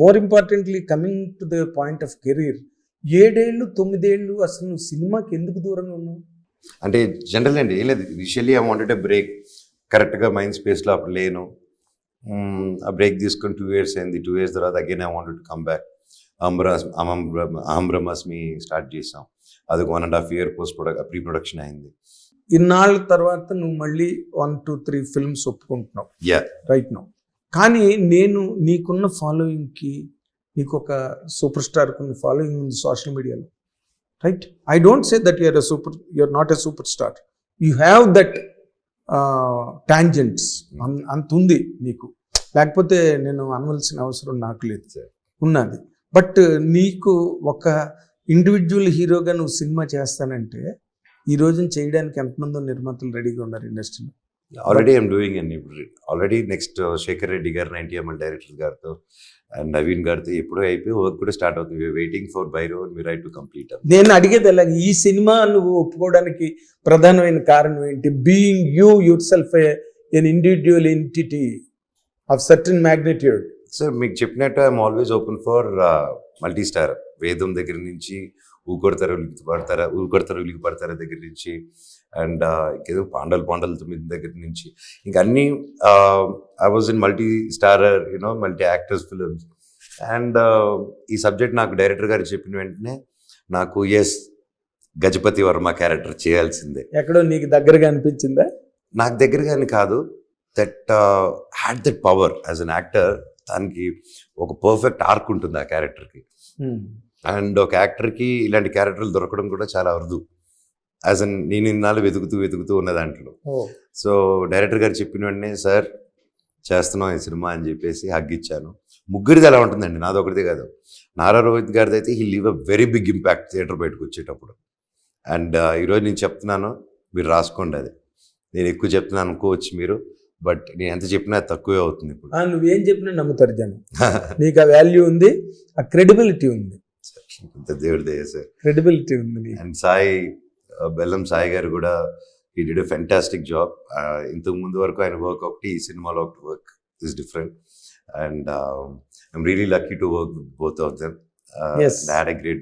More importantly coming to the point of career, 7 ఏళ్ళు 9 ఏళ్ళు అసలు నువ్వు సినిమాకి ఎందుకు దూరంగా ఉన్నావు? అంటే జనరల్ అండి, ఏం లేదు. Initially I wanted a break. కరెక్ట్గా మైండ్ స్పేస్లో అప్పుడు లేను. ఆ బ్రేక్ తీసుకొని 2 years అయింది. 2 years తర్వాత again I wanted to come back. అహం బ్రహ్మాస్మి స్టార్ట్ చేసాం. అది 1.5 year ప్రీ ప్రొడక్షన్ అయింది. ఇన్నాళ్ళ తర్వాత నువ్వు మళ్ళీ 1, 2, 3 ఫిల్మ్స్ ఒప్పుకుంటున్నావు రైట్ నౌ. కానీ నేను నీకున్న ఫాలోయింగ్కి, నీకు ఒక సూపర్ స్టార్కి ఉన్న ఫాలోయింగ్ ఉంది సోషల్ మీడియాలో, right? I don't say that you are not a super star. You have that tangents, అంత ఉంది నీకు, లేకపోతే నేను అనవలసిన అవసరం నాకు లేదు, ఉన్నది. బట్ నీకు ఒక ఇండివిజువల్ హీరోగా నువ్వు సినిమా చేస్తానంటే ఈ రోజున చేయడానికి ఎంతమందో నిర్మాతలు రెడీగా ఉన్నారు ఇండస్ట్రీలో. ఆల్రెడీ ఐఎమ్ డూయింగ్ అండి. ఇప్పుడు ఆల్రెడీ నెక్స్ట్ శేఖర్ రెడ్డి గారు 90mm డైరెక్టర్ గారితో అండ్ నవీన్ గారితో ఎప్పుడో అయిపోయి వర్క్ కూడా స్టార్ట్ అవుతుంది. వెయిటింగ్ ఫర్ బైరో అండ్ మీరైట్ టు కంప్లీట్. నేను అడిగేది అలాగే, ఈ సినిమా నువ్వు ఒప్పుకోవడానికి ప్రధానమైన కారణం ఏంటి? Being your self an individual entity of certain magnitude. Sir మీకు చెప్పినట్టు I'm always open for multi star. వేదం దగ్గర నుంచి ఊకొడతారు ఉలికి పడతారా దగ్గర నుంచి అండ్ ఇంకేదో పాండలు 9 దగ్గర నుంచి ఇంకా అన్నీ I was in multi starrer multi actors films. And ఈ సబ్జెక్ట్ నాకు డైరెక్టర్ గారు చెప్పిన వెంటనే నాకు గజపతి వర్మ క్యారెక్టర్ చేయాల్సిందే. ఎక్కడో నీకు దగ్గరగా అనిపించిందా? నాకు దగ్గరగా అని కాదు, that had that power as an actor. దానికి ఒక పర్ఫెక్ట్ ఆర్క్ ఉంటుంది ఆ క్యారెక్టర్కి. అండ్ ఒక యాక్టర్కి ఇలాంటి క్యారెక్టర్లు దొరకడం కూడా చాలా అరుదు. యాజ్ అన్ నేను ఇన్నాళ్ళు వెతుకుతూ ఉన్న దాంట్లో. సో డైరెక్టర్ గారు చెప్పిన వెంటనే సార్ చేస్తున్నాం ఈ సినిమా అని చెప్పేసి హగ్ ఇచ్చాను. ముగ్గురిది ఎలా ఉంటుందండి, నాది ఒకటిదే కాదు. నారా రోహిత్ గారిది అయితే he leave a very big impact theatre బయటకు వచ్చేటప్పుడు. అండ్ ఈరోజు నేను చెప్తున్నాను, మీరు రాసుకోండి. అది నేను ఎక్కువ చెప్తున్నాను అనుకోవచ్చు మీరు, బట్ నేను ఎంత చెప్పినా తక్కువే అవుతుంది. ఇప్పుడు నువ్వేం చెప్పినా నమ్ముతారు జనం. నీకు ఆ వాల్యూ ఉంది, ఆ క్రెడిబిలిటీ ఉంది. దేవుడి దయ సార్, క్రెడిబిలిటీ ఉంది. అండ్ బెల్లం సాయి గారు కూడా he did a fantastic job. ఇంతకు ముందు వరకు ఆయన వర్క్ ఒకటి, ఈ సినిమాలో ఒకటి work is different. And I'm really lucky to work with both of them. Had a great